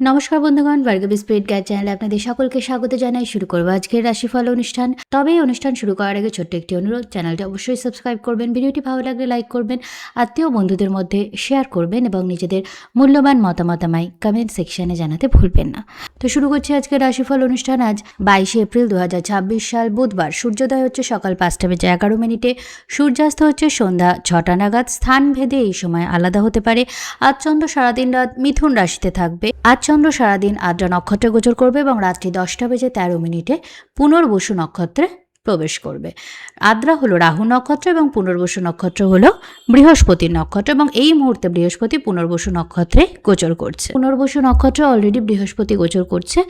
নমস্কার বন্ধুগণ, Bhargavi spirit guide চ্যানেলে আপনাদের সকলকে স্বাগত জানাই। শুরু করবো আজকের রাশিফল অনুষ্ঠান। তবে এই অনুষ্ঠান শুরু করার আগে ছোট্ট একটি অনুরোধ, চ্যানেলটি অবশ্যই সাবস্ক্রাইব করবেন, ভিডিওটি ভালো লাগলে লাইক করবেন, আত্মীয় বন্ধুদের মধ্যে শেয়ার করবেন এবং নিজেদের মূল্যবান মতামত আমায় কমেন্ট সেকশনে জানাতে ভুলবেন না। তো শুরু করছি আজকের রাশিফল অনুষ্ঠান। আজ 22 এপ্রিল 2026 সাল বুধবার। সূর্যোদয় হচ্ছে সকাল 5:11, সূর্যাস্ত হচ্ছে সন্ধ্যা 6টা নাগাদ। স্থান ভেদে এই সময় আলাদা হতে পারে। আজ চন্দ্র সারাদিন রাত মিথুন রাশিতে থাকবে। আজ চন্দ্র সারাদিন আদ্রা নক্ষত্রে গোচর করবে এবং রাত্রি 10:13 পুনর্বসু নক্ষত্রে প্রবেশ করবে। আদ্রা হলো রাহু নক্ষত্র এবং পুনর্বসু নক্ষত্র হলো বৃহস্পতির নক্ষত্র, এবং এই মুহূর্তে বৃহস্পতি পুনর্বসু নক্ষত্রে গোচর করছে। পুনর্বসু নক্ষত্রে অলরেডি বৃহস্পতি গোচর করছে।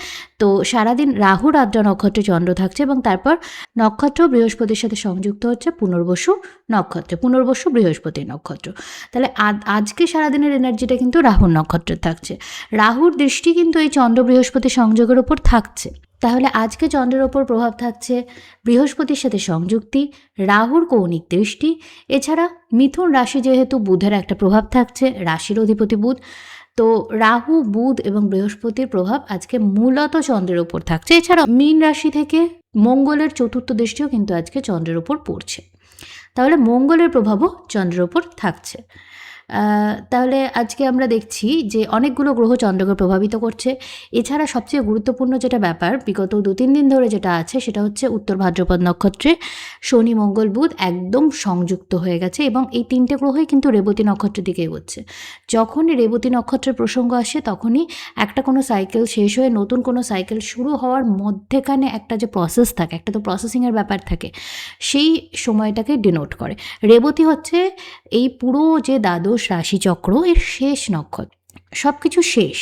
তো সারাদিন রাহুর আদ্রা নক্ষত্রে চন্দ্র থাকছে এবং তারপর নক্ষত্র বৃহস্পতির সাথে সংযুক্ত হচ্ছে পুনর্বসু নক্ষত্রে, পুনর্বসু বৃহস্পতির নক্ষত্র। তাহলে আজকে সারাদিনের এনার্জিটা কিন্তু রাহুর নক্ষত্রে থাকছে। রাহুর দৃষ্টি কিন্তু এই চন্দ্র বৃহস্পতি সংযোগের ওপর থাকছে। তাহলে আজকে চন্দ্রের ওপর প্রভাব থাকছে বৃহস্পতির সাথে সংযুক্তি, রাহুর কৌণিক দৃষ্টি, এছাড়া মিথুন রাশি যেহেতু বুধের একটা প্রভাব থাকছে, রাশির অধিপতি বুধ। তো রাহু, বুধ এবং বৃহস্পতির প্রভাব আজকে মূলত চন্দ্রের ওপর থাকছে। এছাড়া মীন রাশি থেকে মঙ্গলের চতুর্থ দৃষ্টিও কিন্তু আজকে চন্দ্রের ওপর পড়ছে। তাহলে মঙ্গলের প্রভাবও চন্দ্রের ওপর থাকছে। তাহলে আজকে আমরা দেখছি যে অনেকগুলো গ্রহ চন্দ্রকে প্রভাবিত করছে। এছাড়া সবচেয়ে গুরুত্বপূর্ণ যেটা ব্যাপার বিগত 2-3 দিন ধরে যেটা আছে সেটা হচ্ছে উত্তর ভাদ্রপদ নক্ষত্রে শনি, মঙ্গল, বুধ একদম সংযুক্ত হয়ে গেছে এবং এই তিনটে গ্রহই কিন্তু রেবতী নক্ষত্রের দিকে এগোচ্ছে। যখনই রেবতী নক্ষত্রের প্রসঙ্গ আসে তখনই একটা কোনো সাইকেল শেষ হয়ে নতুন কোনো সাইকেল শুরু হওয়ার মধ্যেখানে একটা যে প্রসেস থাকে, একটা তো প্রসেসিংয়ের ব্যাপার থাকে, সেই সময়টাকে ডিনোট করে। রেবতী হচ্ছে এই পুরো যে দ্বাদশ রাশিচক্র এর শেষ নক্ষত্র, সব কিছু শেষ।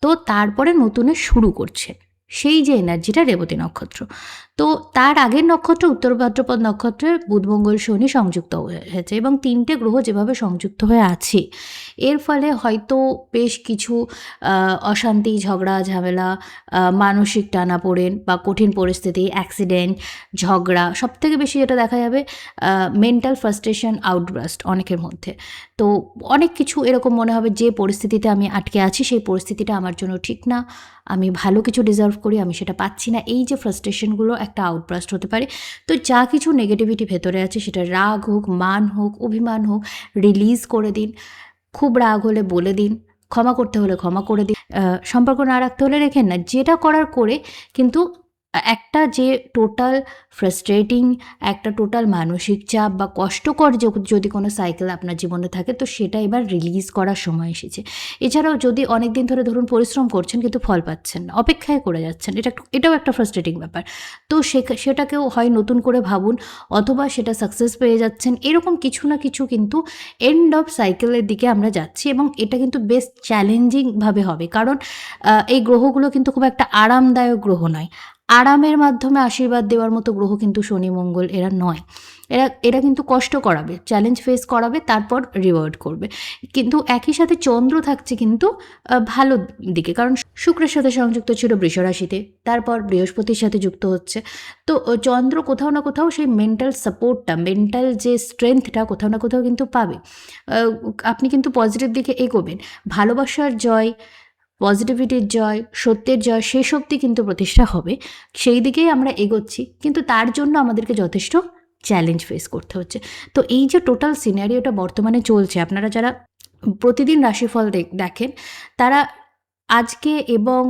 তো তারপরে নতুনের শুরু করছে, সেই যে এনার্জিটা রেবতী নক্ষত্র। তো তার আগের নক্ষত্র উত্তর ভাদ্রপদ নক্ষত্রে বুধ, মঙ্গল, শনি সংযুক্ত হয়েছে এবং তিনটে গ্রহ যেভাবে সংযুক্ত হয়ে আছে এর ফলে হয়তো বেশ কিছু অশান্তি, ঝগড়া, ঝামেলা, মানসিক টানাপোড়েন বা কঠিন পরিস্থিতি, অ্যাক্সিডেন্ট, ঝগড়া, সবথেকে বেশি যেটা দেখা যাবে মেন্টাল ফ্রাস্ট্রেশন, আউটব্রাস্ট অনেকের মধ্যে। তো অনেক কিছু এরকম মনে হবে যে পরিস্থিতিতে আমি আটকে আছি সেই পরিস্থিতিটা আমার জন্য ঠিক না, আমি ভালো কিছু ডিজার্ভ করি, আমি সেটা পাচ্ছি না। এই যে ফ্রাস্ট্রেশনগুলো একটা আউটব্রাস্ট হতে পারে। তো যা কিছু নেগেটিভিটি ভেতরে আছে সেটা রাগ হোক, মান হোক, অভিমান হোক, রিলিজ করে দিন। খুব রাগ হলে বলে দিন, ক্ষমা করতে হলে ক্ষমা করে দিন, সম্পর্ক না রাখতে হলে রেখেন না, যেটা করার করে। কিন্তু একটা যে টোটাল ফ্রাস্ট্রেটিং, একটা টোটাল মানসিক চাপ বা কষ্টকর যদি কোনো সাইকেল আপনার জীবনে থাকে তো সেটা এবার রিলিজ করার সময় এসেছে। এছাড়াও যদি অনেক দিন ধরে ধরুন পরিশ্রম করছেন কিন্তু ফল পাচ্ছেন না, অপেক্ষায় করে যাচ্ছেন, এটাও একটা ফ্রাস্ট্রেটিং ব্যাপার। তো সেটাকেও হয় নতুন করে ভাবুন, অথবা সেটা সাকসেস পেয়ে যাচ্ছেন, এরকম কিছু না কিছু কিন্তু এন্ড অফ সাইকেলের দিকে আমরা যাচ্ছি এবং এটা কিন্তু বেশ চ্যালেঞ্জিংভাবে হবে। কারণ এই গ্রহগুলো কিন্তু খুব একটা আরামদায়ক গ্রহ নয়। আরামের মাধ্যমে আশীর্বাদ দেওয়ার মতো গ্রহ কিন্তু শনি, মঙ্গল এরা নয়। এরা কিন্তু কষ্ট করাবে, চ্যালেঞ্জ ফেস করাবে, তারপর রিওয়ার্ড করবে। কিন্তু একই সাথে চন্দ্র থাকছে কিন্তু ভালো দিকে, কারণ শুক্রের সাথে সংযুক্ত ছিল বৃষ রাশিতে, তারপর বৃহস্পতির সাথে যুক্ত হচ্ছে। তো চন্দ্র কোথাও না কোথাও সেই মেন্টাল সাপোর্টটা, মেন্টাল যে স্ট্রেংথটা কোথাও না কোথাও কিন্তু পাবে। আপনি কিন্তু পজিটিভ দিকে এগোবেন। ভালোবাসার জয়, পজিটিভিটির জয়, সত্যের জয়, শেষ অবধি কিন্তু প্রতিষ্ঠা হবে, সেই দিকেই আমরা এগোচ্ছি। কিন্তু তার জন্য আমাদেরকে যথেষ্ট চ্যালেঞ্জ ফেস করতে হচ্ছে। তো এই যে টোটাল সিনারিওটা বর্তমানে চলছে, আপনারা যারা প্রতিদিন রাশিফল দেখেন তারা আজকে এবং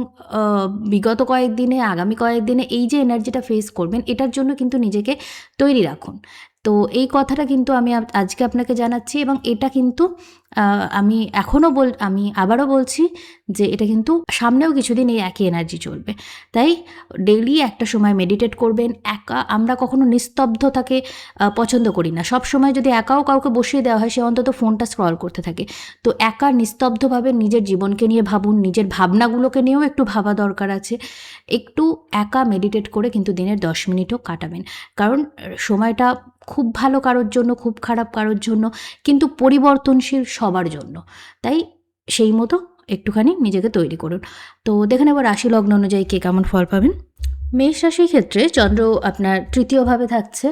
বিগত কয়েকদিনে, আগামী কয়েকদিনে এই যে এনার্জিটা ফেস করবেন এটার জন্য কিন্তু নিজেকে তৈরি রাখুন। তো এই কথাটা কিন্তু আমি আজকে আপনাকে জানাচ্ছি এবং এটা কিন্তু আমি আমি আবারও বলছি যে এটা কিন্তু সামনেও কিছুদিন এই একই এনার্জি চলবে। তাই ডেইলি একটা সময় মেডিটেট করবেন। আমরা কখনো নিস্তব্ধতাকে পছন্দ করি না। সব সময় যদি একাও কাউকে বসিয়ে দেওয়া হয় সে অন্তত ফোনটা স্ক্রল করতে থাকে। তো একা নিস্তব্ধভাবে নিজের জীবনকে নিয়ে ভাবুন, নিজের ভাবনাগুলোকে নিয়েও একটু ভাবা দরকার আছে। একটু একা মেডিটেট করে কিন্তু দিনের 10 মিনিটও কাটাবেন। কারণ সময়টা খুব ভালো কারোর জন্য, খুব খারাপ কারোর জন্য, কিন্তু পরিবর্তনশীল সবার জন্য। তাই সেই মতো একটুখানি নিজেকে তৈরি করুন। তো দেখে নেব রাশি লগ্ন অনুযায়ী কে কেমন ফল পাবেন। মেষ রাশির ক্ষেত্রে চন্দ্র আপনার তৃতীয়ভাবে থাকছে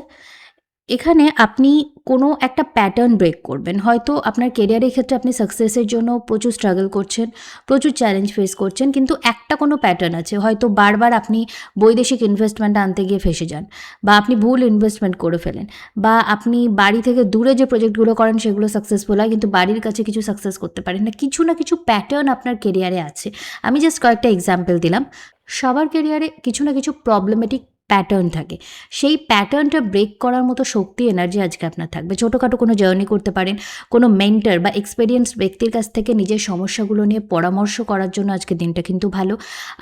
এখানে আপনি কোনো একটা প্যাটার্ন ব্রেক করবেন। হয়তো আপনার কেরিয়ারের ক্ষেত্রে আপনি সাকসেসের জন্য প্রচুর স্ট্রাগল করছেন, প্রচুর চ্যালেঞ্জ ফেস করছেন। কিন্তু একটা কোনো প্যাটার্ন আছে। হয়তো বারবার আপনি বৈদেশিক ইনভেস্টমেন্ট আনতে গিয়ে ফেঁসে যান, বা আপনি ভুল ইনভেস্টমেন্ট করে ফেলেন, বা আপনি বাড়ি থেকে দূরে যে প্রজেক্টগুলো করেন সেগুলো সাকসেসফুল হয়, কিন্তু বাড়ির কাছে কিছু সাকসেস করতে পারেন না। কিছু না কিছু প্যাটার্ন আপনার কেরিয়ারে আছে। আমি জাস্ট কয়েকটা এক্সাম্পল দিলাম। সবার কেরিয়ারে কিছু না কিছু প্রবলেমেটিক প্যাটার্ন থাকে। সেই প্যাটার্নটা ব্রেক করার মতো শক্তি, এনার্জি আজকে আপনার থাকবে। ছোটোখাটো কোনো জার্নি করতে পারেন, কোনো মেন্টর বা এক্সপেরিয়েন্সড ব্যক্তির কাছ থেকে নিজের সমস্যাগুলো নিয়ে পরামর্শ করার জন্য আজকের দিনটা কিন্তু ভালো।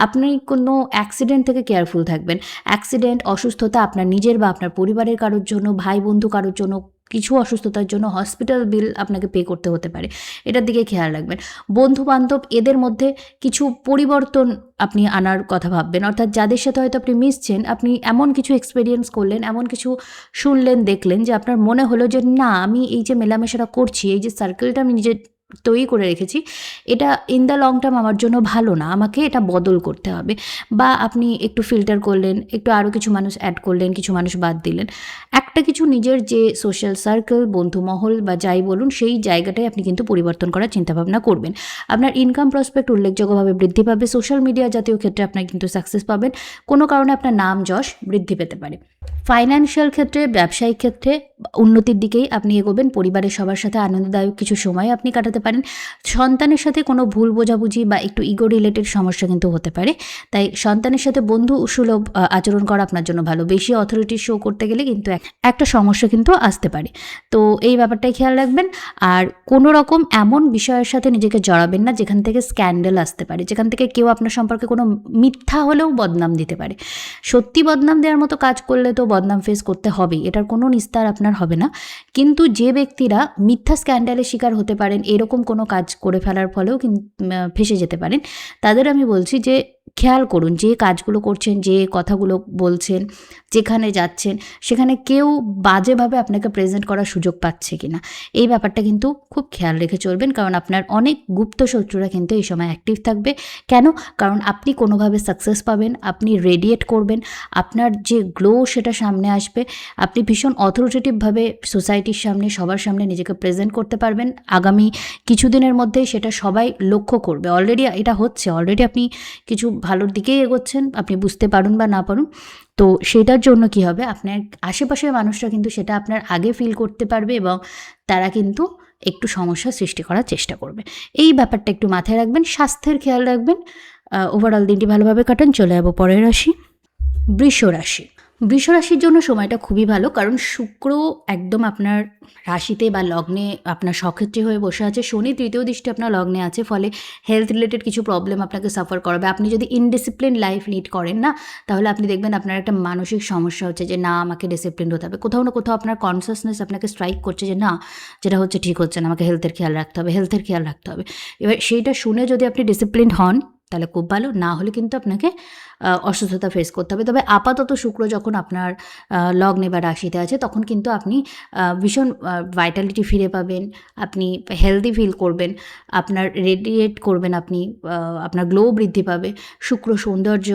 আপনি কোনো অ্যাক্সিডেন্ট থেকে কেয়ারফুল থাকবেন। অ্যাক্সিডেন্ট, অসুস্থতা আপনার নিজের বা আপনার পরিবারের কারোর জন্য, ভাই বন্ধু কারোর জন্য, কিছু অসুস্থতার জন্য হসপিটাল বিল আপনাকে পে করতে হতে পারে। এটার দিকে খেয়াল রাখবেন। বন্ধু-বান্ধব এদের মধ্যে কিছু পরিবর্তন আপনি আনার কথা ভাববেন। অর্থাৎ যাদের সাথে হয়তো আপনি মিশছেন, আপনি এমন কিছু এক্সপেরিয়েন্স করলেন, এমন কিছু শুনলেন, দেখলেন যে আপনার মনে হলো যে না, আমি এই যে মেলামেশাটা করছি, এই যে সার্কেলটা আমি নিজের তৈরি করে রেখেছি, এটা ইন দ্য লং টার্ম আমার জন্য ভালো না, আমাকে এটা বদল করতে হবে। বা আপনি একটু ফিল্টার করলেন, একটু আরও কিছু মানুষ অ্যাড করলেন, কিছু মানুষ বাদ দিলেন। একটা কিছু নিজের যে সোশ্যাল সার্কেল, বন্ধুমহল বা যাই বলুন, সেই জায়গাটায় আপনি কিন্তু পরিবর্তন করার চিন্তাভাবনা করবেন। আপনার ইনকাম প্রসপেক্ট উল্লেখযোগ্যভাবে বৃদ্ধি পাবে। সোশ্যাল মিডিয়া জাতীয় ক্ষেত্রে আপনার কিন্তু সাকসেস পাবেন। কোনো কারণে আপনার নাম যশ বৃদ্ধি পেতে পারে। ফাইন্যান্সিয়াল ক্ষেত্রে, ব্যবসায়িক ক্ষেত্রে উন্নতির দিকেই আপনি এগোবেন। পরিবারের সবার সাথে আনন্দদায়ক কিছু সময় আপনি কাটাতে পারেন। সন্তানের সাথে কোনো ভুল বোঝাবুঝি বা একটু ইগো রিলেটেড সমস্যা কিন্তু হতে পারে। তাই সন্তানের সাথে বন্ধু সুলভ আচরণ করা আপনার জন্য ভালো। বেশি অথরিটি শো করতে গেলে কিন্তু একটা সমস্যা কিন্তু আসতে পারে। তো এই ব্যাপারটাই খেয়াল রাখবেন। আর কোনো রকম এমন বিষয়ের সাথে নিজেকে জড়াবেন না যেখান থেকে স্ক্যান্ডাল আসতে পারে, যেখান থেকে কেউ আপনার সম্পর্কে কোনো মিথ্যা হলেও বদনাম দিতে পারে। সত্যি বদনাম দেওয়ার মতো কাজ করলে তো বদনাম ফেস করতে হবেই, এটার কোনো নিস্তার আপনার হবে না। কিন্তু যে ব্যক্তিরা মিথ্যা স্ক্যান্ডালের শিকার হতে পারেন, এরকম কোনো কাজ করে ফেলার ফলেও ফেঁসে যেতে পারেন, তাদের আমি বলছি যে খেয়াল করুন যে কাজগুলো করছেন, যে কথাগুলো বলছেন, যেখানে যাচ্ছেন, সেখানে কেউ বাজেভাবে আপনাকে প্রেজেন্ট করার সুযোগ পাচ্ছে কিনা, এই ব্যাপারটা কিন্তু খুব খেয়াল রেখে চলবেন। কারণ আপনার অনেক গুপ্ত শত্রুরা কিন্তু এই সময় অ্যাক্টিভ থাকবে। কেন? কারণ আপনি কোনোভাবে সাকসেস পাবেন, আপনি রেডিয়েট করবেন, আপনার যে গ্লো সেটা সামনে আসবে, আপনি ভীষণ অথরিটেটিভভাবে সোসাইটির সামনে, সবার সামনে নিজেকে প্রেজেন্ট করতে পারবেন। আগামী কিছুদিনের মধ্যেই সেটা সবাই লক্ষ্য করবে। অলরেডি এটা হচ্ছে, অলরেডি আপনি কিছু ভালোর দিকেই এগোচ্ছেন, আপনি বুঝতে পারুন বা না পারুন। তো সেটার জন্য কি হবে, আপনার আশেপাশের মানুষরা কিন্তু সেটা আপনার আগে ফিল করতে পারবে এবং তারা কিন্তু একটু সমস্যা সৃষ্টি করার চেষ্টা করবে। এই ব্যাপারটা একটু মাথায় রাখবেন। স্বাস্থ্যের খেয়াল রাখবেন। ওভারঅল দিনটি ভালোভাবে কাটান। চলে যাবো পরের রাশি, বৃষ রাশি। বৃষ রাশির জন্য সময়টা খুবই ভালো, কারণ শুক্র একদম আপনার রাশিতে বা লগ্নে আপনার সক্ষেত্রী হয়ে বসে আছে। শনি তৃতীয় দৃষ্টি আপনার লগ্নে আছে, ফলে হেলথ রিলেটেড কিছু প্রবলেম আপনাকে সাফার করাবে। আপনি যদি ইনডিসিপ্লিন লাইফ লিড করেন না, তাহলে আপনি দেখবেন আপনার একটা মানসিক সমস্যা হচ্ছে যে না, আমাকে ডিসিপ্লিন হতে হবে। কোথাও না কোথাও আপনার কনসিয়াসনেস আপনাকে স্ট্রাইক করছে যে না, যেটা হচ্ছে ঠিক হচ্ছে না, আমাকে হেলথের খেয়াল রাখতে হবে, হেলথের খেয়াল রাখতে হবে। এবার সেইটা শুনে যদি আপনি ডিসিপ্লিনড হন তাহলে খুব ভালো, না হলে কিন্তু আপনাকে অসুস্থতা ফেস করতে হবে। তবে আপাতত শুক্র যখন আপনার লগ্নে বা রাশিতে আছে, তখন কিন্তু আপনি ভীষণ ভাইটালিটি ফিরে পাবেন, আপনি হেলদি ফিল করবেন, আপনার রেডিয়েট করবেন, আপনি আপনার গ্লো বৃদ্ধি পাবে। শুক্র সৌন্দর্য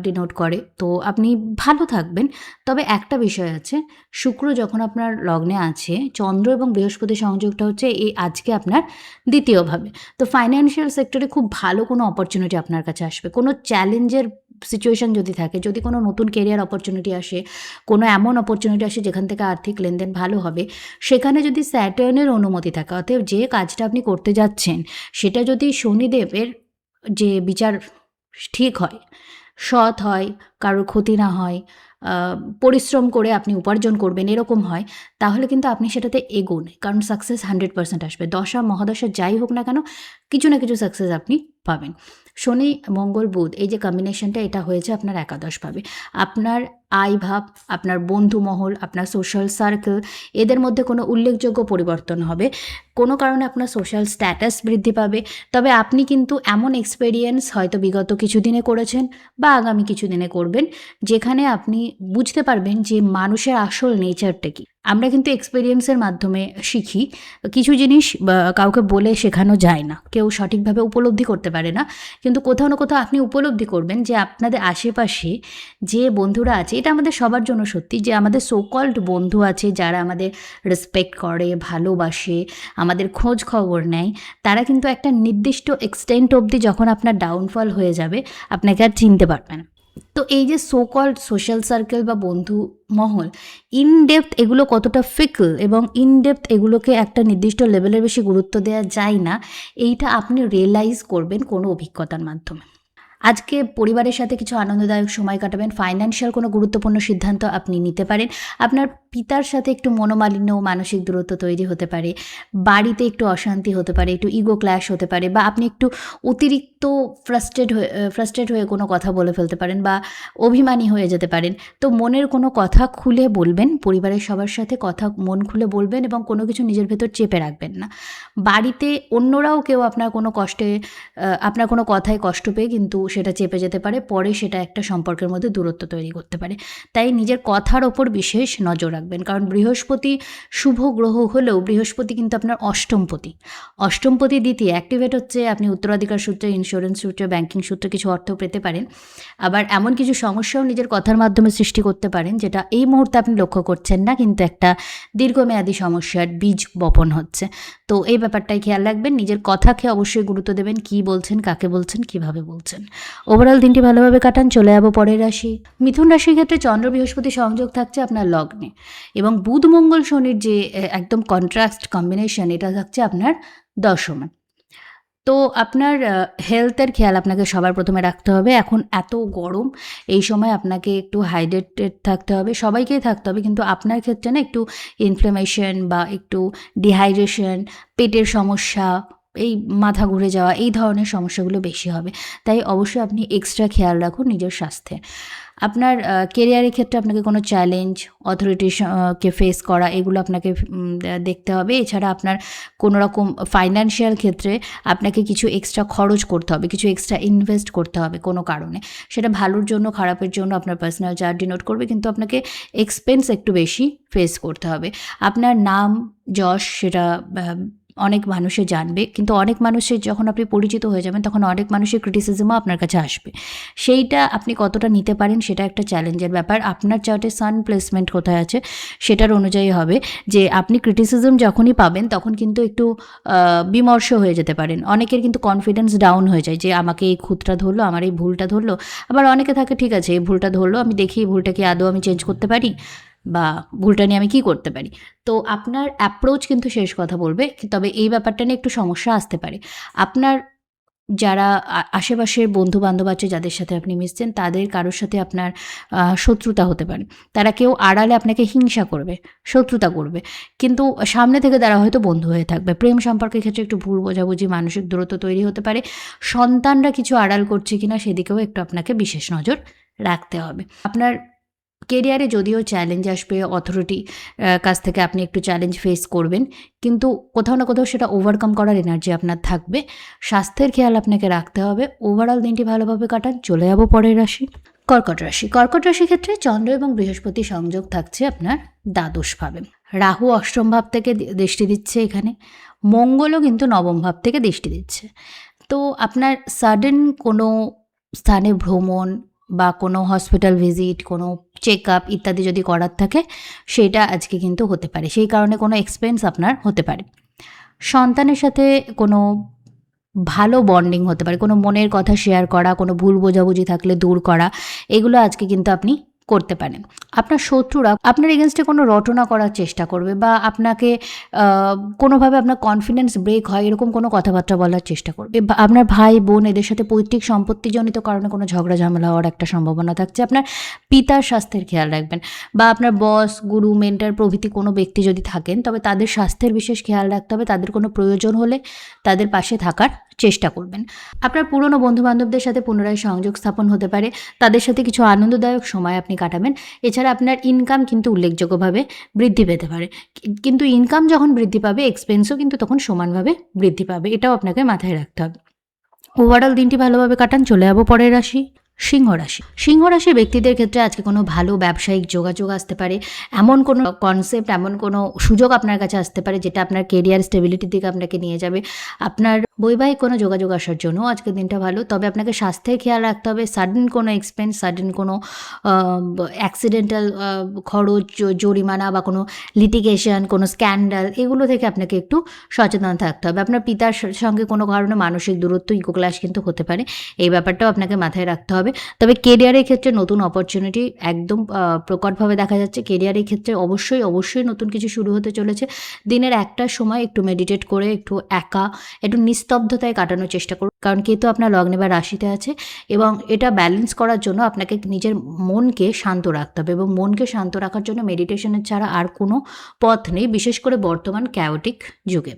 ডিনোট করে, তো আপনি ভালো থাকবেন। তবে একটা বিষয় আছে, শুক্র যখন আপনার লগ্নে আছে, চন্দ্র এবং বৃহস্পতি সংযোগটা হচ্ছে এই আজকে আপনার দ্বিতীয়ভাবে। তো ফাইন্যান্সিয়াল সেক্টরে খুব ভালো কোনো অপরচুনিটি আপনার কাছে আসবে। কোনো চ্যালেঞ্জের সিচুয়েশন যদি থাকে, যদি কোনো নতুন কেরিয়ার অপরচুনিটি আসে, কোনো এমন অপরচুনিটি আসে যেখান থেকে আর্থিক লেনদেন ভালো হবে, সেখানে যদি স্যাটার্নের অনুমতি থাকে, অতএব যে কাজটা আপনি করতে যাচ্ছেন সেটা যদি শনিদেবের যে বিচার ঠিক হয়, সৎ হয়, কারোর ক্ষতি না হয়, পরিশ্রম করে আপনি উপার্জন করবেন, এরকম হয়, তাহলে কিন্তু আপনি সেটাতে এগোন। কারণ সাকসেস 100% আসবে। দশা মহাদশা যাই হোক না কেন, কিছু না কিছু সাকসেস আপনি পাবেন। শনি, মঙ্গল, বুধ এই যে কম্বিনেশনটা, এটা হয়েছে আপনার একাদশভাবে। আপনার আয় ভাব, আপনার বন্ধুমহল, আপনার সোশ্যাল সার্কেল, এদের মধ্যে কোনো উল্লেখযোগ্য পরিবর্তন হবে। কোনো কারণে আপনার সোশ্যাল স্ট্যাটাস বৃদ্ধি পাবে। তবে আপনি কিন্তু এমন এক্সপেরিয়েন্স হয়তো বিগত কিছুদিনে করেছেন বা আগামী কিছুদিনে করবেন, যেখানে আপনি বুঝতে পারবেন যে মানুষের আসল নেচারটা কী। আমরা কিন্তু এক্সপেরিয়েন্সের মাধ্যমে শিখি। কিছু জিনিস কাউকে বলে শেখানো যায় না, কেউ সঠিকভাবে উপলব্ধি করতে পারে না, কিন্তু কোথাও না কোথাও আপনি উপলব্ধি করবেন যে আপনাদের আশেপাশে যে বন্ধুরা আছে, এটা আমাদের সবার জন্য সত্যি, যে আমাদের সো কল্ড বন্ধু আছে যারা আমাদের রেসপেক্ট করে, ভালোবাসে, আমাদের খোঁজ খবর নেয়, তারা কিন্তু একটা নির্দিষ্ট এক্সটেন্ট অবধি যখন আপনার ডাউনফল হয়ে যাবে আপনাকে আর চিনতে পারবে না। তো এই যে সো কল্ড সোশ্যাল সার্কেল বা বন্ধু মহল, ইন ডেপথ এগুলো কতটা ফিকল এবং ইন ডেপথ এগুলোকে একটা নির্দিষ্ট লেভেলের বেশি গুরুত্ব দেওয়া যায় না, এইটা আপনি রিয়েলাইজ করবেন কোনো অভিজ্ঞতার মাধ্যমে। আজকে পরিবারের সাথে কিছু আনন্দদায়ক সময় কাটাবেন, ফাইন্যান্সিয়াল কোনো গুরুত্বপূর্ণ সিদ্ধান্ত আপনি নিতে পারেন, আপনার পিতার সাথে একটু মনোমালিন্য ও মানসিক দূরত্ব তৈরি হতে পারে, বাড়িতে একটু অশান্তি হতে পারে, একটু ইগো ক্ল্যাশ হতে পারে, বা আপনি একটু অতিরিক্ত ফ্রাস্ট্রেট হয়ে কোনো কথা বলে ফেলতে পারেন বা অভিমানী হয়ে যেতে পারেন। তো মনের কোনো কথা খুলে বলবেন, পরিবারের সবার সাথে কথা মন খুলে বলবেন এবং কোনো কিছু নিজের ভেতর চেপে রাখবেন না। বাড়িতে অন্যরাও কেউ আপনার কোনো আপনার কোনো কথায় কষ্ট পেয়ে কিন্তু সেটা চেপে যেতে পারে, পরে সেটা একটা সম্পর্কের মধ্যে দূরত্ব তৈরি করতে পারে। তাই নিজের কথার ওপর বিশেষ নজর রাখবেন, কারণ বৃহস্পতি শুভ গ্রহ হলেও বৃহস্পতি কিন্তু আপনার অষ্টমপতি দ্বিতীয় অ্যাক্টিভেট হচ্ছে, আপনি উত্তরাধিকার সূত্রে, ইন্স্যুরেন্স সূত্রে, ব্যাংকিং সূত্রে কিছু অর্থ পেতে পারেন। আবার এমন কিছু সমস্যাও নিজের কথার মাধ্যমে সৃষ্টি করতে পারেন যেটা এই মুহূর্তে আপনি লক্ষ্য করছেন না, কিন্তু একটা দীর্ঘমেয়াদী সমস্যার বীজ বপন হচ্ছে। তো এই ব্যাপারটাই খেয়াল রাখবেন, নিজের কথাকে অবশ্যই গুরুত্ব দেবেন, কী বলছেন, কাকে বলছেন, কিভাবে বলছেন। ওভারঅল দিনটি ভালোভাবে কাটান। চলে যাবো পরের রাশি, মিথুন রাশির ক্ষেত্রে চন্দ্র বৃহস্পতি সংযোগ থাকছে আপনার লগ্নে, এবং বুধ মঙ্গল শনির যে একদম কন্ট্রাস্ট কম্বিনেশন, এটা থাকছে আপনার দশমে। তো আপনার হেলথের খেয়াল আপনাকে সবার প্রথমে রাখতে হবে। এখন এত গরম, এই সময় আপনাকে একটু হাইড্রেটেড থাকতে হবে, সবাইকেই থাকতে হবে, কিন্তু আপনার ক্ষেত্রে না একটু ইনফ্লামেশন বা একটু ডিহাইড্রেশন, পেটের সমস্যা, এই মাথা ঘুরে যাওয়া, এই ধরনের সমস্যাগুলো বেশি হবে। তাই অবশ্যই আপনি এক্সট্রা খেয়াল রাখুন নিজের স্বাস্থ্যে। আপনার কেরিয়ারের ক্ষেত্রে আপনাকে কোনো চ্যালেঞ্জ, অথরিটিকে ফেস করা, এগুলো আপনাকে দেখতে হবে। এছাড়া আপনার কোনো রকম ফাইন্যান্সিয়াল ক্ষেত্রে আপনাকে কিছু এক্সট্রা খরচ করতে হবে, কিছু এক্সট্রা ইনভেস্ট করতে হবে কোনো কারণে, সেটা ভালোর জন্য খারাপের জন্য আপনার পার্সোনাল চার্ট ডিনোট করবে, কিন্তু আপনাকে এক্সপেন্স একটু বেশি ফেস করতে হবে। আপনার নাম যশ সেটা অনেক মানুষে জানবে, কিন্তু অনেক মানুষের যখন আপনি পরিচিত হয়ে যাবেন তখন অনেক মানুষের ক্রিটিসিজমও আপনার কাছে আসবে, সেইটা আপনি কতটা নিতে পারেন সেটা একটা চ্যালেঞ্জের ব্যাপার। আপনার চার্টে সান প্লেসমেন্ট কোথায় আছে সেটার অনুযায়ী হবে যে আপনি ক্রিটিসিজম যখনই পাবেন তখন কিন্তু একটু বিমর্ষ হয়ে যেতে পারেন। অনেকের কিন্তু কনফিডেন্স ডাউন হয়ে যায় যে আমাকে এই খুঁতটা ধরলো, আমার এই ভুলটা ধরলো। আবার অনেকে থাকে ঠিক আছে এই ভুলটা ধরলো, আমি দেখি এই ভুলটা কি আদৌ আমি চেঞ্জ করতে পারি, বা ভুলটা নিয়ে আমি কী করতে পারি। তো আপনার অ্যাপ্রোচ কিন্তু শেষ কথা বলবে, তবে এই ব্যাপারটা নিয়ে একটু সমস্যা আসতে পারে। আপনার যারা আশেপাশের বন্ধু-বান্ধব আছে যাদের সাথে আপনি মিশছেন, তাদের কারোর সাথে আপনার শত্রুতা হতে পারে। তারা কেউ আড়ালে আপনাকে হিংসা করবে, শত্রুতা করবে, কিন্তু সামনে থেকে তারা হয়তো বন্ধু হয়ে থাকবে। প্রেম সম্পর্কের ক্ষেত্রে একটু ভুল বোঝাবুঝি, মানসিক দূরত্ব তৈরি হতে পারে। সন্তানরা কিছু আড়াল করছে কিনা সেদিকেও একটু আপনাকে বিশেষ নজর রাখতে হবে। আপনার কেরিয়ারে যদিও চ্যালেঞ্জ আসবে, অথরিটি কাছ থেকে আপনি একটু চ্যালেঞ্জ ফেস করবেন, কিন্তু কোথাও না কোথাও সেটা ওভারকাম করার এনার্জি আপনার থাকবে। স্বাস্থ্যের খেয়াল আপনাকে রাখতে হবে। ওভারঅল দিনটি ভালোভাবে কাটান। চলে যাবো পরের রাশি, কর্কট রাশি। কর্কট রাশির ক্ষেত্রে চন্দ্র এবং বৃহস্পতি সংযোগ থাকছে আপনার দ্বাদশভাবে। রাহু অষ্টম ভাব থেকে দৃষ্টি দিচ্ছে এখানে, মঙ্গলও কিন্তু নবম ভাব থেকে দৃষ্টি দিচ্ছে। তো আপনার সাডেন কোনো স্থানে ভ্রমণ বা কোনো হসপিটাল ভিজিট, কোনো চেক আপ ইত্যাদি যদি করার থাকে সেটা আজকে কিন্তু হতে পারে, সেই কারণে কোনো এক্সপেন্স আপনার হতে পারে। সন্তানের সাথে কোনো ভালো বন্ডিং হতে পারে, কোনো মনের কথা শেয়ার করা, কোনো ভুল বোঝাবুঝি থাকলে দূর করা, এগুলো আজকে কিন্তু আপনি করতে পারেন। আপনার শত্রুরা আপনার এগেনস্টে কোনো রটনা করার চেষ্টা করবে, বা আপনাকে কোনোভাবে আপনার কনফিডেন্স ব্রেক হয় এরকম কোনো কথাবার্তা বলার চেষ্টা করবে। আপনার ভাই বোন এদের সাথে পৈতৃক সম্পত্তিজনিত কারণে কোনো ঝগড়া ঝামেলা হওয়ার একটা সম্ভাবনা থাকছে। আপনার পিতার স্বাস্থ্যের খেয়াল রাখবেন, বা আপনার বস, গুরু, মেন্টর প্রভৃতি কোনো ব্যক্তি যদি থাকেন তবে তাদের স্বাস্থ্যের বিশেষ খেয়াল রাখতে হবে। তাদের কোনো প্রয়োজন হলে তাদের পাশে থাকার চেষ্টা করবেন। আপনার পুরনো বন্ধুবান্ধবদের সাথে পুনরায় সংযোগ স্থাপন হতে পারে, তাদের সাথে কিছু আনন্দদায়ক সময় আপনি কাটাবেন। এছাড়া আপনার ইনকাম কিন্তু উল্লেখযোগ্যভাবে বৃদ্ধি পেতে পারে, কিন্তু ইনকাম যখন বৃদ্ধি পাবে এক্সপেন্সও কিন্তু তখন সমানভাবে বৃদ্ধি পাবে, এটাও আপনাকে মাথায় রাখতে হবে। ওভারঅল দিনটি ভালোভাবে কাটান। চলে যাবো পরের রাশি, সিংহ রাশি। সিংহ রাশির ব্যক্তিদের ক্ষেত্রে আজকে কোনো ভালো ব্যবসায়িক যোগাযোগ আসতে পারে, এমন কোনো কনসেপ্ট, এমন কোনো সুযোগ আপনার কাছে আসতে পারে যেটা আপনার কেরিয়ার স্টেবিলিটির দিকে আপনাকে নিয়ে যাবে। আপনার বৈবাহিক কোনো যোগাযোগ আসার জন্য আজকের দিনটা ভালো, তবে আপনাকে স্বাস্থ্যের খেয়াল রাখতে হবে। সাডেন কোনো এক্সপেন্স, সাডেন কোনো অ্যাক্সিডেন্টাল খরচ, জরিমানা বা কোনো লিটিগেশন, কোনো স্ক্যান্ডাল, এগুলো থেকে আপনাকে একটু সচেতন থাকতে হবে। আপনার পিতার সঙ্গে কোনো কারণে মানসিক দূরত্ব, ইগো ক্ল্যাশ কিন্তু হতে পারে, এই ব্যাপারটাও আপনাকে মাথায় রাখতে হবে। তবে কেরিয়ারের ক্ষেত্রে নতুন অপরচুনিটি একদম প্রকটভাবে দেখা যাচ্ছে। কেরিয়ারের ক্ষেত্রে অবশ্যই নতুন কিছু শুরু হতে চলেছে। দিনের একটা সময় একটু মেডিটেট করে, একটু একা, একটু নিস্তব্ধতায় কাটানোর চেষ্টা করুন, কারণ কেতু আপনার লগ্নে বা রাশিতে আছে এবং এটা ব্যালেন্স করার জন্য আপনাকে নিজের মনকে শান্ত রাখতে হবে এবং মনকে শান্ত রাখার জন্য মেডিটেশনের ছাড়া আর কোনো পথ নেই, বিশেষ করে বর্তমান ক্যাওটিক যুগে।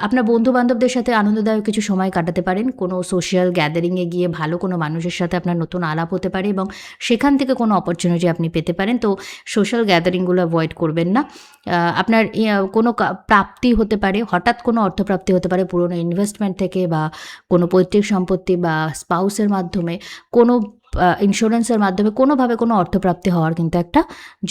আপনার বন্ধু-বান্ধবদের সাথে আনন্দদায়ক কিছু সময় কাটাতে পারেন। কোনো সোশ্যাল গ্যাদারিংয়ে গিয়ে ভালো কোনো মানুষের সাথে আপনার নতুন আলাপ হতে পারে এবং সেখান থেকে কোনো অপরচুনিটি আপনি পেতে পারেন। তো সোশ্যাল গ্যাদারিংগুলো অ্যাভয়েড করবেন না। আপনার কোনো প্রাপ্তি হতে পারে, হঠাৎ কোনো অর্থপ্রাপ্তি হতে পারে পুরনো ইনভেস্টমেন্ট থেকে বা কোনো পৈতৃক সম্পত্তি বা স্পাউসের মাধ্যমে, কোনো ইন্স্যুরেন্সের মাধ্যমে কোনোভাবে কোনো অর্থপ্রাপ্তি হওয়ার কিন্তু একটা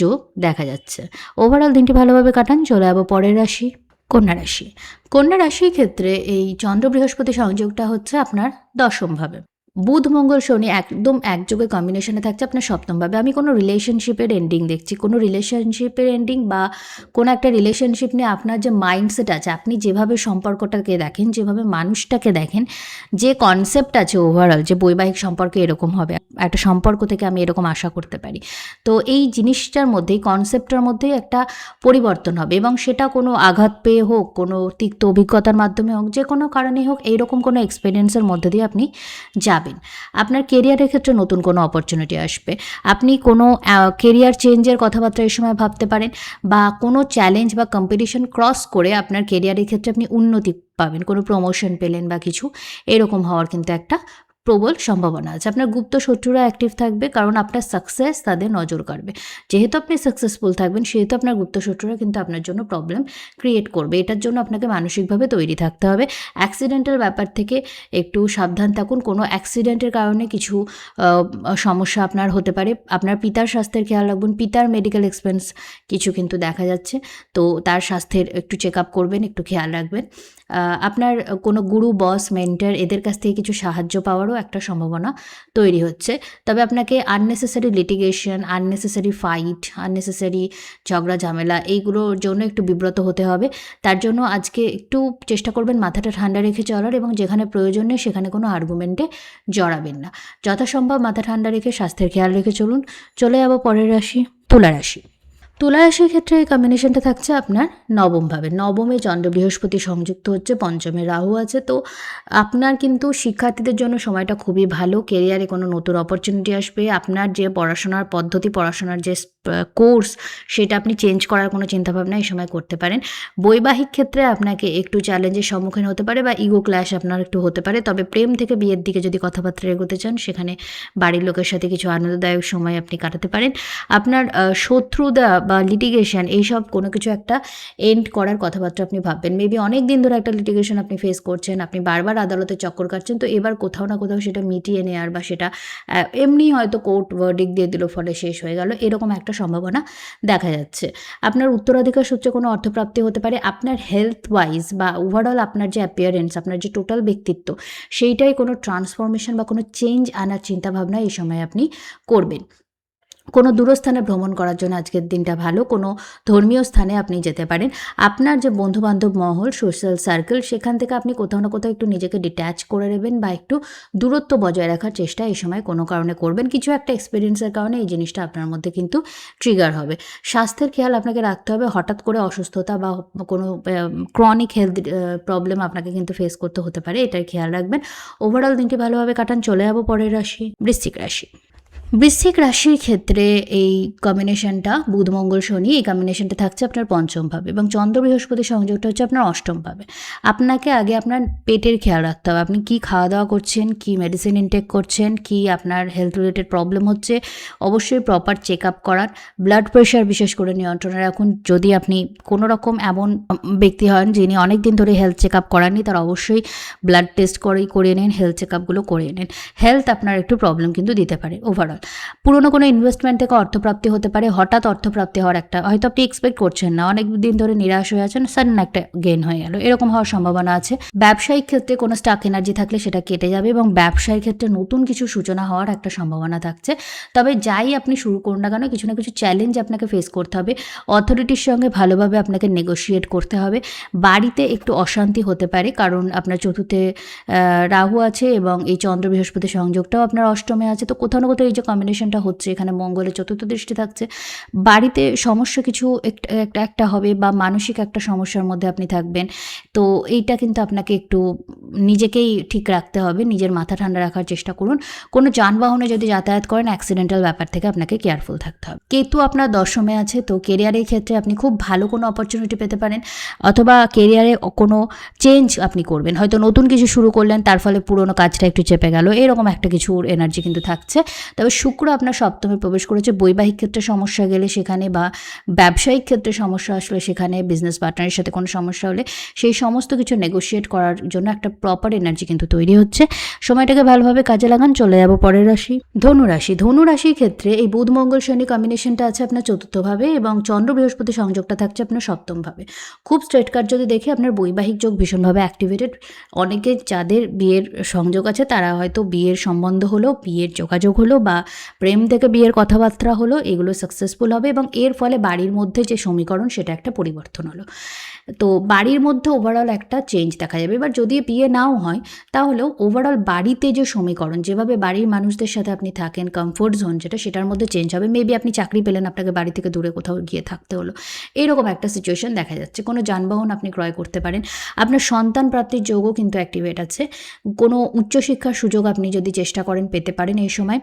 যোগ দেখা যাচ্ছে। ওভারঅল দিনটি ভালোভাবে কাটান। চলে যাবো পরের রাশি, কন্যা রাশি। কন্যা রাশির ক্ষেত্রে এই চন্দ্র বৃহস্পতি সংযোগটা হচ্ছে আপনার দশমভাবে। বুধ মঙ্গল শনি একদম একযোগে কম্বিনেশনে থাকছে আপনার সপ্তমভাবে। আমি কোনো রিলেশনশিপের এন্ডিং দেখছি, কোনো রিলেশনশিপের এন্ডিং বা কোনো একটা রিলেশনশিপ নিয়ে আপনার যে মাইন্ডসেট আছে, আপনি যেভাবে সম্পর্কটাকে দেখেন, যেভাবে মানুষটাকে দেখেন, যে কনসেপ্ট আছে ওভারঅল, যে বৈবাহিক সম্পর্কে এরকম হবে, একটা সম্পর্ক থেকে আমি এরকম আশা করতে পারি, তো এই জিনিসটার মধ্যেই, কনসেপ্টটার মধ্যেই একটা পরিবর্তন হবে এবং সেটা কোনো আঘাত পেয়ে হোক, কোনো তিক্ত অভিজ্ঞতার মাধ্যমে হোক, যে কোনো কারণেই হোক, এইরকম কোনো এক্সপিরিয়েন্সের মধ্যে দিয়ে আপনি যাবেন। আপনার কেরিয়ারের ক্ষেত্রে নতুন কোনো অপরচুনিটি আসবে। আপনি কোনো কেরিয়ার চেঞ্জের কথাবার্তা এই সময় ভাবতে পারেন বা কোনো চ্যালেঞ্জ বা কম্পিটিশন ক্রস করে আপনার কেরিয়ারের ক্ষেত্রে আপনি উন্নতি পাবেন, কোনো প্রমোশন পেলেন বা কিছু, এরকম হওয়ার কিন্তু একটা প্রবল সম্ভাবনা আছে। আপনার গুপ্ত শত্রুরা অ্যাক্টিভ থাকবে, কারণ আপনার সাকসেস তাদের নজর কাড়বে। যেহেতু আপনি সাকসেসফুল থাকবেন, সেহেতু আপনার গুপ্ত শত্রুরা কিন্তু আপনার জন্য প্রবলেম ক্রিয়েট করবে। এটার জন্য আপনাকে মানসিকভাবে তৈরি থাকতে হবে। অ্যাক্সিডেন্টাল ব্যাপার থেকে একটু সাবধান থাকুন। কোনো অ্যাক্সিডেন্টের কারণে কিছু সমস্যা আপনার হতে পারে। আপনার পিতার স্বাস্থ্যের খেয়াল রাখবেন। পিতার মেডিকেল এক্সপেন্স কিছু কিন্তু দেখা যাচ্ছে, তো তার স্বাস্থ্যের একটু চেক আপ করবেন, একটু খেয়াল রাখবেন। আপনার কোনো গুরু, বস, মেন্টর, এদের কাছ থেকে কিছু সাহায্য পাওয়ারও একটা সম্ভাবনা তৈরি হচ্ছে। তবে আপনাকে unnecessary litigation, unnecessary fight, unnecessary ঝগড়া ঝামেলা, এইগুলোর জন্য একটু বিব্রত হতে হবে। তার জন্য আজকে একটু চেষ্টা করবেন মাথাটা ঠান্ডা রেখে চলার এবং যেখানে প্রয়োজন নেই সেখানে কোনো আর্গুমেন্টে জড়াবেন না। যথাসম্ভব মাথা ঠান্ডা রেখে স্বাস্থ্যের খেয়াল রেখে চলুন। চলে যাবো পরের রাশি, তুলা রাশি। তুলা রাশির ক্ষেত্রে এই কম্বিনেশনটা থাকছে আপনার নবমভাবে। নবমে চন্দ্র বৃহস্পতি সংযুক্ত হচ্ছে, পঞ্চমে রাহু আছে। তো আপনার কিন্তু শিক্ষার্থীদের জন্য সময়টা খুবই ভালো। কেরিয়ারে কোনো নতুন অপরচুনিটি আসবে। আপনার যে পড়াশোনার পদ্ধতি, পড়াশোনার যে কোর্স, সেটা আপনি চেঞ্জ করার কোনো চিন্তাভাবনা এই সময় করতে পারেন। বৈবাহিক ক্ষেত্রে আপনাকে একটু চ্যালেঞ্জের সম্মুখীন হতে পারে বা ইগো ক্ল্যাশ আপনার একটু হতে পারে। তবে প্রেম থেকে বিয়ের দিকে যদি কথাবার্তা এগোতে চান, সেখানে বাড়ির লোকের সাথে কিছু আনন্দদায়ক সময় আপনি কাটাতে পারেন। আপনার শত্রুতা বা লিটিগেশন, এইসব কোনো কিছু একটা এন্ড করার কথাবার্তা আপনি ভাববেন। মেবি অনেক দিন ধরে একটা লিটিগেশন আপনি ফেস করছেন, আপনি বারবার আদালতে চক্কর কাটছেন, তো এবার কোথাও না কোথাও সেটা মিটিয়ে নেওয়ার বা সেটা এমনি হয়তো কোর্ট ভার্ডিক্ট দিয়ে দিল, ফলে শেষ হয়ে গেল, এরকম একটা সম্ভাবনা দেখা যাচ্ছে। আপনার উত্তরাধিকার সূত্রে কোনো অর্থপ্রাপ্তি হতে পারে। আপনার হেলথ ওয়াইজ বা ওভারঅল আপনার যে অ্যাপিয়ারেন্স, আপনার যে টোটাল ব্যক্তিত্ব, সেইটাই কোনো ট্রান্সফরমেশন বা কোনো চেঞ্জ আনার চিন্তাভাবনা এই সময় আপনি করবেন। কোনো দূরস্থানে ভ্রমণ করার জন্য আজকের দিনটা ভালো। কোনো ধর্মীয় স্থানে আপনি যেতে পারেন। আপনার যে বন্ধুবান্ধব মহল, সোশ্যাল সার্কেল, সেখান থেকে আপনি কোথাও না কোথাও একটু নিজেকে ডিট্যাচ করে নেবেন বা একটু দূরত্ব বজায় রাখার চেষ্টা এই সময় কোনো কারণে করবেন। কিছু একটা এক্সপিরিয়েন্সের কারণে এই জিনিসটা আপনার মধ্যে কিন্তু ট্রিগার হবে। স্বাস্থ্যের খেয়াল আপনাকে রাখতে হবে। হঠাৎ করে অসুস্থতা বা কোনো ক্রনিক হেলথ প্রবলেম আপনাকে কিন্তু ফেস করতে হতে পারে, এটার খেয়াল রাখবেন। ওভারঅল দিনটি ভালোভাবে কাটান। চলে যাবো পরের রাশি, বৃশ্চিক রাশি। বৃশ্চিক রাশির ক্ষেত্রে এই কম্বিনেশনটা বুধ মঙ্গল শনি, এই কম্বিনেশনটা থাকছে আপনার পঞ্চম ভাবে এবং চন্দ্র বৃহস্পতি সংযোগটা হচ্ছে আপনার অষ্টম ভাবে। আপনাকে আগে আপনার পেটের খেয়াল রাখতে হবে। আপনি কী খাওয়া দাওয়া করছেন, কী মেডিসিন ইনটেক করছেন, কী আপনার হেলথ রিলেটেড প্রবলেম হচ্ছে, অবশ্যই প্রপার চেক আপ করান। ব্লাড প্রেশার বিশেষ করে নিয়ন্ত্রণে রাখুন। যদি আপনি কোনো রকম এমন ব্যক্তি হন যিনি অনেক দিন ধরে হেলথ চেক আপ করাননি, তারা অবশ্যই ব্লাড টেস্ট করিয়ে নিন, হেলথ চেক আপগুলো করিয়ে নিন। হেলথ আপনার একটু প্রবলেম কিন্তু দিতে পারে ওভারঅল। পুরনো কোনো ইনভেস্টমেন্ট থেকে অর্থপ্রাপ্তি হতে পারে। হঠাৎ অর্থপ্রাপ্তি হওয়ার একটা, হয়তো আপনি এক্সপেক্ট করছেন না, অনেক দিন ধরে নিরাশ হয়ে আছেন, সাডেন একটা গেইন হয়ে গেল, এরকম হওয়ার সম্ভাবনা আছে। ব্যবসায়িক ক্ষেত্রে কোনো স্টাক এনার্জি থাকলে সেটা কেটে যাবে এবং ব্যবসায়ের ক্ষেত্রে নতুন কিছু সূচনা হওয়ার একটা সম্ভাবনা থাকছে। তবে যাই আপনি শুরু করুন না কেন, কিছু না কিছু চ্যালেঞ্জ আপনাকে ফেস করতে হবে। অথরিটির সঙ্গে ভালোভাবে আপনাকে নেগোশিয়েট করতে হবে। বাড়িতে একটু অশান্তি হতে পারে, কারণ আপনার চতুর্থে রাহু আছে এবং এই চন্দ্র বৃহস্পতি সংযোগটাও আপনার অষ্টমে আছে। তো কোথাও না কোথাও এই যে কম্বিনেশনটা হচ্ছে, এখানে মঙ্গলের চতুর্থ দৃষ্টি থাকছে, বাড়িতে সমস্যা কিছু একটা হবে বা মানসিক একটা সমস্যার মধ্যে আপনি থাকবেন। তো এইটা কিন্তু আপনাকে একটু নিজেকেই ঠিক রাখতে হবে, নিজের মাথা ঠান্ডা রাখার চেষ্টা করুন। কোনো যানবাহনে যদি যাতায়াত করেন, অ্যাক্সিডেন্টাল ব্যাপার থেকে আপনাকে কেয়ারফুল থাকতে হবে। কেতু আপনার দশমে আছে, তো কেরিয়ারের ক্ষেত্রে আপনি খুব ভালো কোনো অপরচুনিটি পেতে পারেন, অথবা কেরিয়ারে কোনো চেঞ্জ আপনি করবেন। হয়তো নতুন কিছু শুরু করলেন, তার ফলে পুরোনো কাজটা একটু চেপে গেল, এরকম একটা কিছুর এনার্জি কিন্তু থাকছে। তবে শুক্র আপনার সপ্তমে প্রবেশ করেছে। বৈবাহিক ক্ষেত্রে সমস্যা গেলে সেখানে, বা ব্যবসায়িক ক্ষেত্রে সমস্যা আসলে সেখানে, বিজনেস পার্টনারের সাথে কোনো সমস্যা হলে সেই সমস্ত কিছু নেগোশিয়েট করার জন্য একটা প্রপার এনার্জি কিন্তু তৈরি হচ্ছে। সময়টাকে ভালোভাবে কাজে লাগান। চলে যাব পরের রাশি, ধনুরাশি। ধনুরাশির ক্ষেত্রে এই বুধ মঙ্গল শনি কম্বিনেশনটা আছে আপনার চতুর্থভাবে এবং চন্দ্র বৃহস্পতি সংযোগটা থাকছে আপনার সপ্তমভাবে। খুব স্ট্রেট কাট যদি দেখি, আপনার বৈবাহিক যোগ ভীষণভাবে অ্যাক্টিভেটেড। অনেকে যাদের বিয়ের সংযোগ আছে তারা হয়তো বিয়ের সম্বন্ধ হলো, বিয়ের যোগাযোগ হলো বা প্রেম থেকে বিয়ের কথাবার্তা হলো, এগুলো সাকসেসফুল হবে এবং এর ফলে বাড়ির মধ্যে যে সমীকরণ সেটা একটা পরিবর্তন হলো। তো বাড়ির মধ্যে ওভারঅল একটা চেঞ্জ দেখা যাবে। এবার যদি বিয়ে নাও হয় তাহলেও ওভারঅল বাড়িতে যে সমীকরণ, যেভাবে বাড়ির মানুষদের সাথে আপনি থাকেন, কমফোর্ট জোন যেটা, সেটার মধ্যে চেঞ্জ হবে। মেবি আপনি চাকরি পেলেন, আপনাকে বাড়ি থেকে দূরে কোথাও গিয়ে থাকতে হলো, এরকম একটা সিচুয়েশন দেখা যাচ্ছে। কোনো যানবাহন আপনি ক্রয় করতে পারেন। আপনার সন্তান প্রাপ্তির যোগও কিন্তু অ্যাক্টিভেট আছে। কোনো উচ্চশিক্ষার সুযোগ আপনি যদি চেষ্টা করেন পেতে পারেন এই সময়।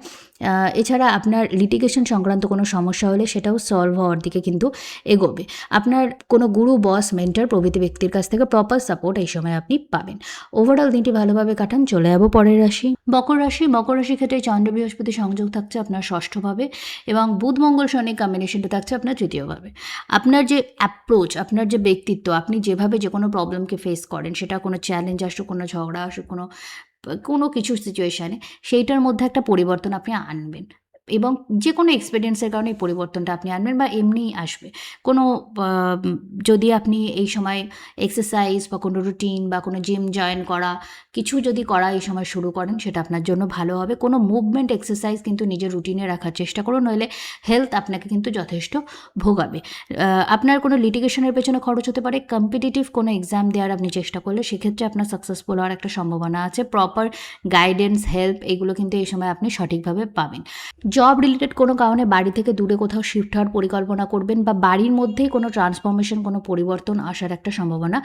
এছাড়া আপনার লিটিগেশন সংক্রান্ত কোনো সমস্যা হলে সেটাও সলভ হওয়ার দিকে কিন্তু এগোবে। আপনার কোনো গুরু, বস, মেন্টর প্রভৃতি ব্যক্তির কাছ থেকে প্রপার সাপোর্ট এই সময় আপনি পাবেন। ওভারঅল দিনটি ভালোভাবে কাটান। চলে যাবো পরের রাশি, মকর রাশি। মকর রাশির ক্ষেত্রে চন্দ্র বৃহস্পতি সংযোগ থাকছে আপনার ষষ্ঠভাবে এবং বুধ মঙ্গল শনি কম্বিনেশনটা থাকছে আপনার তৃতীয়ভাবে। আপনার যে অ্যাপ্রোচ, আপনার যে ব্যক্তিত্ব, আপনি যেভাবে যে কোনো প্রবলেমকে ফেস করেন, সেটা কোনো চ্যালেঞ্জ আসুক, কোনো ঝগড়া আসুক, কোনো কিছু সিচুয়েশানে, সেইটার মধ্যে একটা পরিবর্তন আপনি আনবেন এবং যে কোনো এক্সপেরিয়েন্সের কারণে এই পরিবর্তনটা আপনি আনবেন বা এমনিই আসবে। কোনো যদি আপনি এই সময় এক্সারসাইজ বা কোনো রুটিন বা কোনো জিম জয়েন করা, কিছু যদি করা এই সময় শুরু করেন, সেটা আপনার জন্য ভালো হবে। কোনো মুভমেন্ট এক্সারসাইজ কিন্তু নিজের রুটিনে রাখার চেষ্টা করুন, নইলে হেলথ আপনাকে কিন্তু যথেষ্ট ভোগাবে। আপনার কোনো লিটিগেশনের পেছনে খরচ হতে পারে। কম্পিটিটিভ কোনো এক্সাম দেওয়ার আপনি চেষ্টা করলে সেক্ষেত্রে আপনার সাকসেসফুল হওয়ার একটা সম্ভাবনা আছে। প্রপার গাইডেন্স, হেল্প, এগুলো কিন্তু এই সময় আপনি সঠিকভাবে পাবেন। জব রিলেটেড কোনো কারণে বাড়ি থেকে দূরে কোথাও শিফট হওয়ার পরিকল্পনা করবেন বা বাড়ির মধ্যেই কোনো ট্রান্সফরমেশন, কোনো পরিবর্তন আসার একটা সম্ভাবনা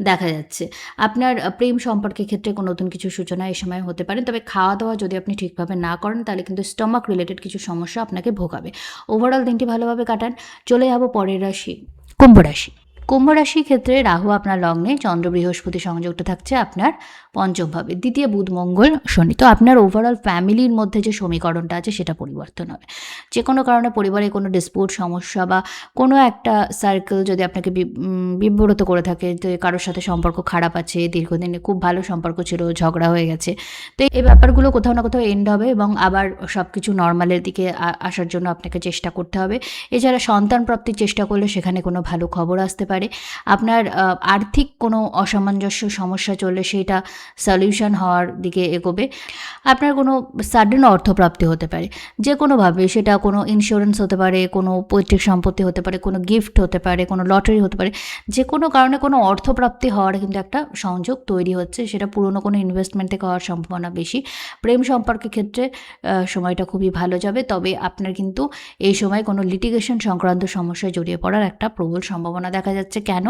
দেখা যাচ্ছে। আপনার প্রেম সম্পর্কের ক্ষেত্রে কোনো নতুন কিছু সূচনা এই সময় হতে পারে। তবে খাওয়া দাওয়া যদি আপনি ঠিকভাবে না করেন তাহলে কিন্তু স্টমাক রিলেটেড কিছু সমস্যা আপনাকে ভোগাবে। ওভারঅল দিনটি ভালোভাবে কাটান। চলে যাব পরের রাশি, কুম্ভ রাশি। কুম্ভ রাশির ক্ষেত্রে রাহু আপনার লগ্নে, চন্দ্র বৃহস্পতি সংযোগটা থাকছে আপনার পঞ্চমভাবে, দ্বিতীয় বুধ মঙ্গল শনি। তো আপনার ওভারঅল ফ্যামিলির মধ্যে যে সমীকরণটা আছে সেটা পরিবর্তন হবে। যে কোনো কারণে পরিবারে কোনো ডিসপিউট, সমস্যা বা কোনো একটা সার্কেল যদি আপনাকে বিব্রত করে থাকে, যে কারোর সাথে সম্পর্ক খারাপ আছে, দীর্ঘদিনে খুব ভালো সম্পর্ক ছিল, ঝগড়া হয়ে গেছে, তো এই ব্যাপারগুলো কোথাও না কোথাও এন্ড হবে এবং আবার সব কিছু নর্মালের দিকে আসার জন্য আপনাকে চেষ্টা করতে হবে। এছাড়া সন্তান প্রাপ্তির চেষ্টা করলে সেখানে কোনো ভালো খবর আসতে পারে। আপনার আর্থিক কোনো অসামঞ্জস্য সমস্যা চললে সেটা সলিউশন হওয়ার দিকে এগোবে। আপনার কোনো সাডেন অর্থপ্রাপ্তি হতে পারে, যে কোনোভাবে, সেটা কোনো ইন্স্যুরেন্স হতে পারে, কোনো পৈতৃক সম্পত্তি হতে পারে, কোনো গিফট হতে পারে, কোনো লটারি হতে পারে। যে কোনো কারণে কোনো অর্থপ্রাপ্তি হওয়ার কিন্তু একটা সংযোগ তৈরি হচ্ছে, সেটা পুরনো কোনো ইনভেস্টমেন্ট থেকে হওয়ার সম্ভাবনা বেশি। প্রেম সম্পর্কের ক্ষেত্রে সময়টা খুবই ভালো যাবে, তবে আপনার কিন্তু এই সময় কোনো লিটিগেশন সংক্রান্ত সমস্যায় জড়িয়ে পড়ার একটা প্রবল সম্ভাবনা দেখা যাচ্ছে। যাচ্ছে। কেন?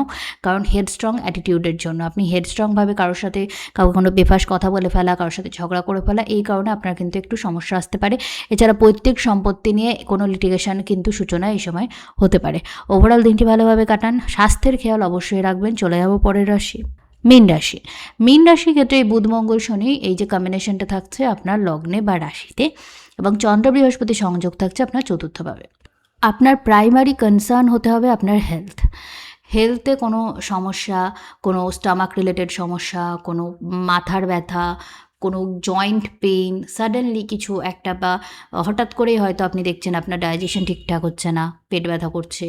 কারণ হেডস্ট্রং অ্যাটিটিউডের জন্য। আপনি হেডস্ট্রংভাবে কারোর সাথে কাউকে কোনো বেফাস কথা বলে ফেলা, কারোর সাথে ঝগড়া করে ফেলা, এই কারণে আপনার কিন্তু একটু সমস্যা আসতে পারে। এছাড়া পৈতৃক সম্পত্তি নিয়ে কোনো লিটিগেশন কিন্তু সূচনা এই সময় হতে পারে। ওভারঅল দিনটি ভালোভাবে কাটান। স্বাস্থ্যের খেয়াল অবশ্যই রাখবেন। চলে যাব পরের রাশি, মীন রাশি। মীন রাশির ক্ষেত্রে এই বুধ মঙ্গল শনি এই যে কম্বিনেশনটা থাকছে আপনার লগ্নে বা রাশিতে, এবং চন্দ্র বৃহস্পতি সংযোগ থাকছে আপনার চতুর্থভাবে। আপনার প্রাইমারি কনসার্ন হতে হবে আপনার হেলথে কোনো সমস্যা, কোনো স্টমাক রিলেটেড সমস্যা, কোনো মাথার ব্যথা, কোনো জয়েন্ট পেইন, সাডেনলি কিছু একটা, বা হঠাৎ করেই হয়তো আপনি দেখছেন আপনার ডাইজেশন ঠিকঠাক হচ্ছে না, পেট ব্যথা করছে,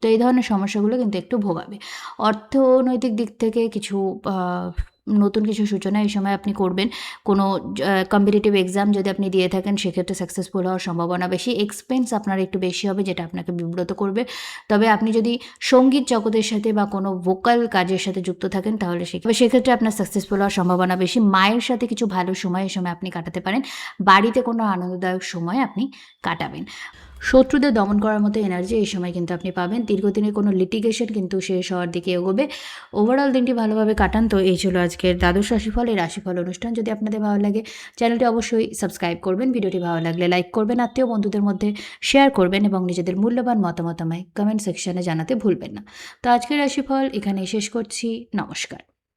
তো এই ধরনের সমস্যাগুলো কিন্তু একটু ভোগাবে। অর্থনৈতিক দিক থেকে কিছু নতুন কিছু সূচনা এই সময় আপনি করবেন। কোনো কম্পিটিটিভ এক্সাম যদি আপনি দিয়ে থাকেন সেক্ষেত্রে সাকসেসফুল হওয়ার সম্ভাবনা বেশি। এক্সপেন্স আপনার একটু বেশি হবে, যেটা আপনাকে বিব্রত করবে। তবে আপনি যদি সঙ্গীত জগতের সাথে বা কোনো ভোকাল কাজের সাথে যুক্ত থাকেন তাহলে সেক্ষেত্রে আপনার সাকসেসফুল হওয়ার সম্ভাবনা বেশি। মায়ের সাথে কিছু ভালো সময় এই সময় আপনি কাটাতে পারেন। বাড়িতে কোনো আনন্দদায়ক সময় আপনি কাটাবেন। শত্রুদের দমন করার মতো এনার্জি এই সময় কিন্তু আপনি পাবেন। দীর্ঘদিনের কোনো লিটিগেশন কিন্তু শেষ হওয়ার দিকে এগোবে। ওভারঅল দিনটি ভালোভাবে কাটান। তো এই ছিল আজকের দ্বাদশ রাশিফল। এই রাশিফল অনুষ্ঠান যদি আপনাদের ভালো লাগে চ্যানেলটি অবশ্যই সাবস্ক্রাইব করবেন। ভিডিওটি ভালো লাগলে লাইক করবেন, আত্মীয় বন্ধুদের মধ্যে শেয়ার করবেন এবং নিজেদের মূল্যবান মতামত আমায় কমেন্ট সেকশনে জানাতে ভুলবেন না। তো আজকের রাশিফল এখানেই শেষ করছি। নমস্কার।